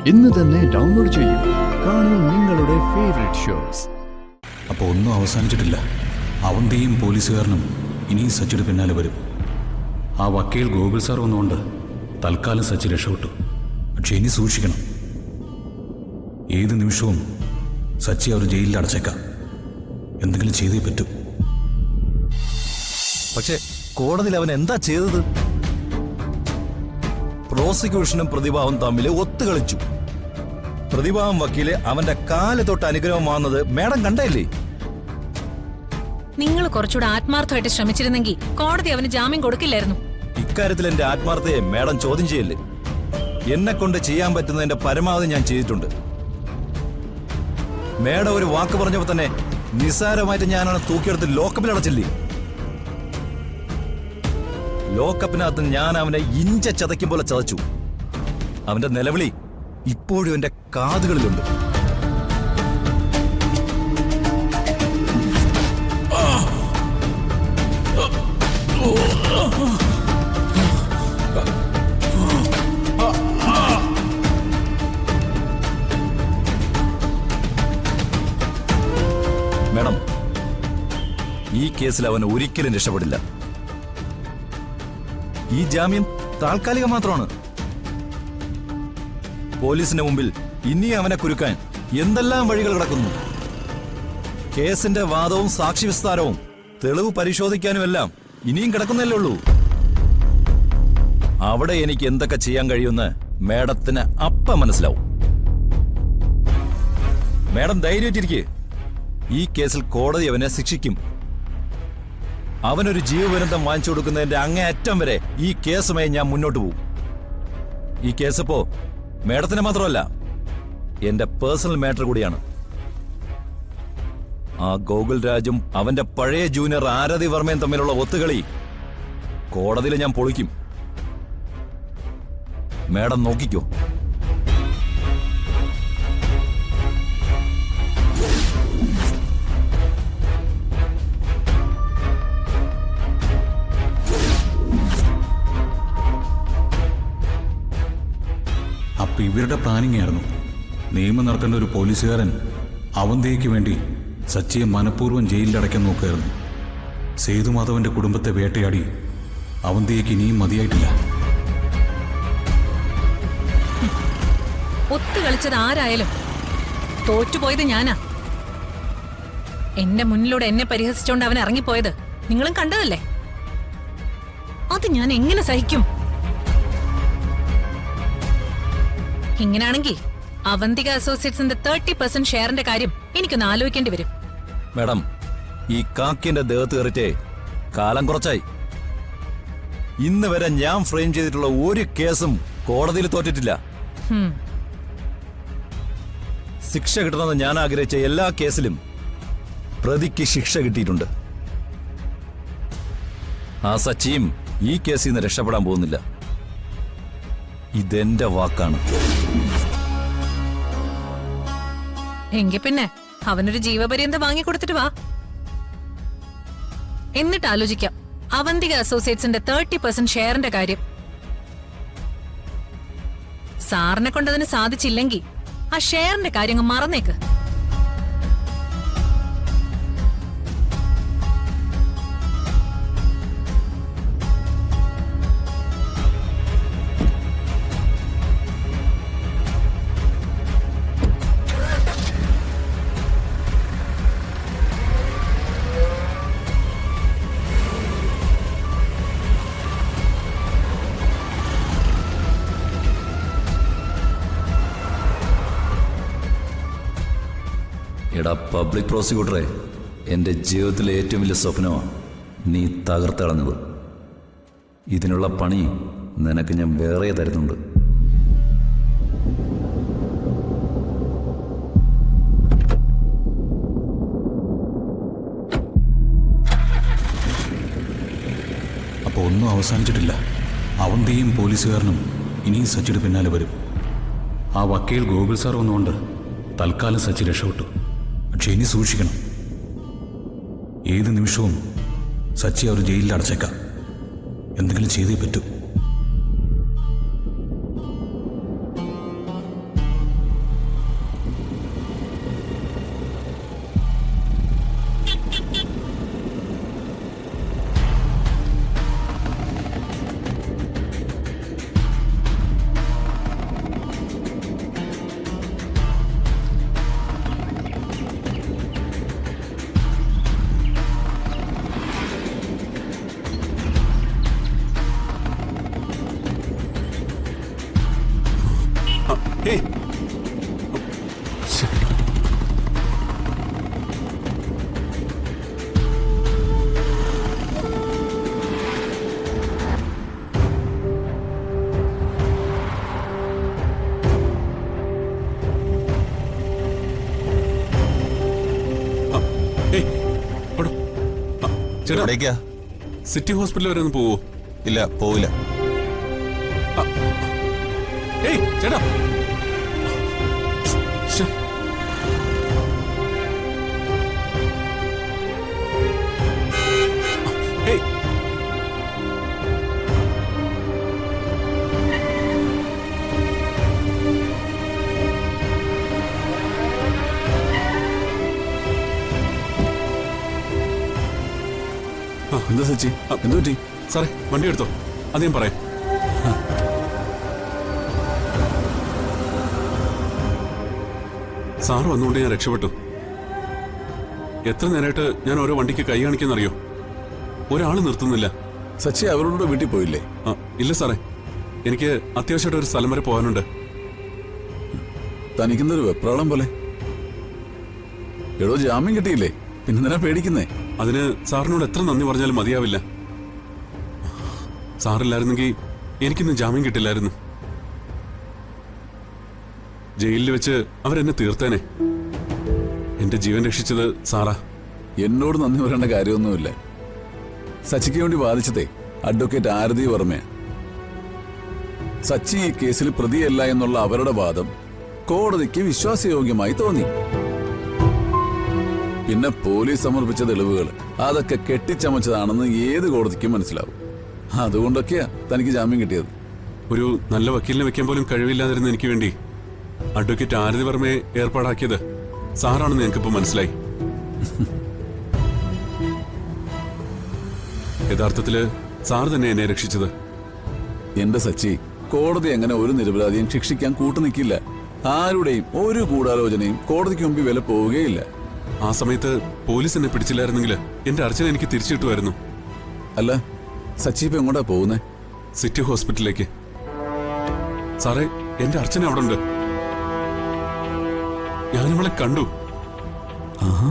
ഇന്ന് തന്നെ ഡൗൺലോഡ് ചെയ്യൂ. കാണൂ നിങ്ങളുടെ ഫേവറേറ്റ് ഷോസ്. അപ്പോൾ ഒന്നും അവസാനിച്ചിട്ടില്ല. അവന്തിയും പോലീസുകാരനും ഇനിയും സച്ചിയുടെ പിന്നാലെ വരും. ആ വക്കീൽ ഗോകുൽ സാർ വന്നുകൊണ്ട് തൽക്കാലം സച്ചി രക്ഷപ്പെട്ടു. പക്ഷെ ഇനി സൂക്ഷിക്കണം. ഏത് നിമിഷവും സച്ചി അവർ ജയിലിൽ അടച്ചേക്കാം. എന്തെങ്കിലും ചെയ്തേ പറ്റൂ. പക്ഷെ കോടതിയിൽ അവൻ എന്താ ചെയ്തത്? പ്രോസിക്യൂഷനും പ്രതിഭാവും തമ്മിൽ ഒത്തുകളിച്ചു. പ്രതിഭാവും വക്കീല് അവന്റെ കാല് തൊട്ട് അനുഗ്രഹം വാങ്ങുന്നത് മേഡം കണ്ടല്ലേ? നിങ്ങൾ കുറച്ചുകൂടെ ആത്മാർത്ഥമായിട്ട് ശ്രമിച്ചിരുന്നെങ്കിൽ കോടതി അവന് ജാമ്യം കൊടുക്കില്ലായിരുന്നു. ഇക്കാര്യത്തിൽ എന്റെ ആത്മാർത്ഥയെ മേഡം ചോദ്യം ചെയ്യല്ലേ. എന്നെ കൊണ്ട് ചെയ്യാൻ പറ്റുന്നതിന്റെ പരമാവധി ഞാൻ ചെയ്തിട്ടുണ്ട്. മേഡം ഒരു വാക്ക് പറഞ്ഞപ്പോ തന്നെ നിസ്സാരമായിട്ട് ഞാനാണ് തൂക്കിയെടുത്ത് ലോക്കപ്പിൽ അടച്ചില്ലേ. ലോക്കപ്പിനകത്ത് ഞാൻ അവനെ ഇഞ്ച ചതയ്ക്കും പോലെ ചതച്ചു. അവന്റെ നിലവിളി ഇപ്പോഴും എന്റെ കാതുകളിലുണ്ട്. മേഡം, ഈ കേസിൽ അവൻ ഒരിക്കലും രക്ഷപ്പെടില്ല. ഈ ജാമ്യം താൽക്കാലികം മാത്രമാണ്. പോലീസിന്റെ മുമ്പിൽ ഇനി അവനെ കുരുക്കാൻ എന്തെല്ലാം വഴികൾ കിടക്കുന്നു. കേസിന്റെ വാദവും സാക്ഷി വിസ്താരവും തെളിവ് പരിശോധിക്കാനുമെല്ലാം ഇനിയും കിടക്കുന്നല്ലേ ഉള്ളൂ. അവിടെ എനിക്ക് എന്തൊക്കെ ചെയ്യാൻ കഴിയുമെന്ന് മേഡത്തിന് അപ്പം മനസ്സിലാവും. മേഡം ധൈര്യമായിട്ടിരിക്കെ. ഈ കേസിൽ കോടതി അവനെ ശിക്ഷിക്കും. അവനൊരു ജീവപര്യന്തം വാങ്ങിച്ചു കൊടുക്കുന്നതിന്റെ അങ്ങേയറ്റം വരെ ഈ കേസുമായി ഞാൻ മുന്നോട്ട് പോകും. ഈ കേസിപ്പോ മേഡത്തിന് മാത്രമല്ല, എന്റെ പേഴ്സണൽ മാറ്റർ കൂടിയാണ്. ആ ഗോകുൽ രാജും അവന്റെ പഴയ ജൂനിയർ ആരതി വർമ്മയും തമ്മിലുള്ള ഒത്തുകളി കോടതിയിൽ ഞാൻ പൊളിക്കും. മേഡം നോക്കിക്കോ. അപ്പൊ ഇവരുടെ പ്ലാനിങ് ആയിരുന്നു. നിയമം നടത്തേണ്ട ഒരു പോലീസുകാരൻ അവന്തിക്ക് വേണ്ടി സച്ചിയെ മനഃപൂർവ്വം ജയിലിൽ അടയ്ക്കാൻ നോക്കുകയായിരുന്നു. സേതുമാധവന്റെ കുടുംബത്തെ വേട്ടയാടി അവന്തിക്ക് ഇനിയും മതിയായിട്ടില്ല. ഒത്തുകളിച്ചത് ആരായാലും തോറ്റുപോയത് ഞാനാ. എന്റെ മുന്നിലൂടെ എന്നെ പരിഹസിച്ചോണ്ട് അവൻ ഇറങ്ങിപ്പോയത് നിങ്ങളും കണ്ടതല്ലേ. അത് ഞാൻ എങ്ങനെ സഹിക്കും? ഇങ്ങനാണെങ്കിൽ അവന്തിക അസോസിയേറ്റ്സിന്റെ 30% ഷെയറിന്റെ കാര്യം എനിക്കൊന്ന് ആലോചിക്കേണ്ടി വരും. മേഡം, ഈ കാക്കിന്റെ ദേഹത്ത് കയറിറ്റേ കാലം കുറച്ചായി. ഇന്ന് വരെ ഞാൻ ഫ്രെയിം ചെയ്തിട്ടുള്ള ഒരു കേസും കോടതിയിൽ തോറ്റിട്ടില്ല. ശിക്ഷ കിട്ടണമെന്ന് ഞാൻ ആഗ്രഹിച്ച എല്ലാ കേസിലും പ്രതിക്ക് ശിക്ഷ കിട്ടിയിട്ടുണ്ട്. ആ സച്ചിയും ഈ കേസിൽ നിന്ന് രക്ഷപ്പെടാൻ പോകുന്നില്ല. ഇതെന്റെ വാക്കാണ്. എങ്കിൽ പിന്നെ അവനൊരു ജീവപര്യന്തം വാങ്ങിക്കൊടുത്തിട്ട് വാ. എന്നിട്ട് ആലോചിക്കാം അവന്തിക അസോസിയേറ്റ്സിന്റെ 30% ഷെയറിന്റെ കാര്യം. സാറിനെ കൊണ്ടതിന് സാധിച്ചില്ലെങ്കിൽ ആ ഷെയറിന്റെ കാര്യം മറന്നേക്ക്. എടാ പബ്ലിക് പ്രോസിക്യൂട്ടറെ, എൻ്റെ ജീവിതത്തിലെ ഏറ്റവും വലിയ സ്വപ്നമാണ് നീ തകർത്തളഞ്ഞത്. ഇതിനുള്ള പണി നിനക്ക് ഞാൻ വേറെ തരുന്നുണ്ട്. അപ്പോൾ ഒന്നും അവസാനിച്ചിട്ടില്ല. അവന്തിയും പോലീസുകാരനും ഇനിയും സച്ചിയുടെ പിന്നാലെ വരും. ആ വക്കീൽ ഗോകുൽ സാർ വന്നുകൊണ്ട് തൽക്കാലം സച്ചി രക്ഷപ്പെട്ടു. പക്ഷെ ഇനി സൂക്ഷിക്കണം. ഏത് നിമിഷവും സച്ചി അവർ ജയിലിൽ അടച്ചേക്കാം. എന്തെങ്കിലും ചെയ്തേ പറ്റൂ. ഏയ് ശ്ശെ. ഏയ്, എടോ. ചേട്ടാ എവിടേക്കാ? സിറ്റി ഹോസ്പിറ്റൽ വരെ ഒന്ന് പോവോ? ഇല്ല, പോവില്ല. ഏയ് ചേട്ടാ. ശ്ശെ. ഏയ്. എന്താ സച്ചി, എന്തു പറ്റി? സാറേ വണ്ടി എടുത്തോ, അത് ഞാൻ പറയാം. സാറ് വന്നുകൊണ്ട് ഞാൻ രക്ഷപ്പെട്ടു. എത്ര നേരമായിട്ട് ഞാൻ ഓരോ വണ്ടിക്ക് കൈ കാണിക്കുന്നറിയോ? ഒരാൾ നിർത്തുന്നില്ല. സച്ചി അവരോട് വീട്ടിൽ പോയില്ലേ? ഇല്ല സാറേ, എനിക്ക് അത്യാവശ്യമായിട്ട് ഒരു സ്ഥലം വരെ പോകാനുണ്ട്. തനിക്കുന്നൊരു വെപ്രാളം പോലെ. എടോ, ജാമ്യം കിട്ടിയില്ലേ? പിന്നെന്തിനാ പേടിക്കുന്നേ? അതിന് സാറിനോട് എത്ര നന്ദി പറഞ്ഞാലും മതിയാവില്ല. സാറില്ലായിരുന്നെങ്കിൽ എനിക്കിന്ന് ജാമ്യം കിട്ടില്ലായിരുന്നു. ജയിലിൽ വെച്ച് അവരെന്നെ തീർത്തേനെ. എന്റെ ജീവൻ രക്ഷിച്ചത് സാറാ. എന്നോട് നന്ദി പറയേണ്ട കാര്യമൊന്നുമില്ല. സച്ചിക്ക് വേണ്ടി വാദിച്ചതേ അഡ്വക്കേറ്റ് ആരതി വർമ്മയാ. സച്ചി ഈ കേസിൽ പ്രതിയല്ല എന്നുള്ള അവരുടെ വാദം കോടതിക്ക് വിശ്വാസയോഗ്യമായി തോന്നി. പിന്നെ പോലീസ് സമർപ്പിച്ച തെളിവുകൾ അതൊക്കെ കെട്ടിച്ചമച്ചതാണെന്ന് ഏത് കോടതിക്കും മനസ്സിലാവും. അതുകൊണ്ടൊക്കെയാ തനിക്ക് ജാമ്യം കിട്ടിയത്. ഒരു നല്ല വക്കീലിനെ വെക്കാൻ പോലും കഴിവില്ലാതിരുന്ന എനിക്ക് വേണ്ടി അഡ്വക്കേറ്റ് ആരതി വർമ്മയെ ഏർപ്പാടാക്കിയത് സാറാണെന്ന് എനിക്കിപ്പോ മനസ്സിലായി. യഥാർത്ഥത്തില് സാർ തന്നെ എന്നെ രക്ഷിച്ചത്. എന്റെ സച്ചി, കോടതി അങ്ങനെ ഒരു നിരപരാധിയും ശിക്ഷിക്കാൻ കൂട്ടുനിൽക്കില്ല. ആരുടെയും ഒരു ഗൂഢാലോചനയും കോടതിക്ക് മുമ്പിൽ വില പോവുകയില്ല. ആ സമയത്ത് പോലീസ് എന്നെ പിടിച്ചില്ലായിരുന്നെങ്കിൽ എന്റെ അർച്ചന എനിക്ക് തിരിച്ചു കിട്ടുമായിരുന്നു. അല്ല, സച്ചി ഇപ്പൊ എങ്ങോട്ടാ പോകുന്നേ? സിറ്റി ഹോസ്പിറ്റലിലേക്ക്. സാറേ, എന്റെ അർച്ചന അവിടെ ഉണ്ട്. ഞാനിവളെ കണ്ടു. ആഹാ.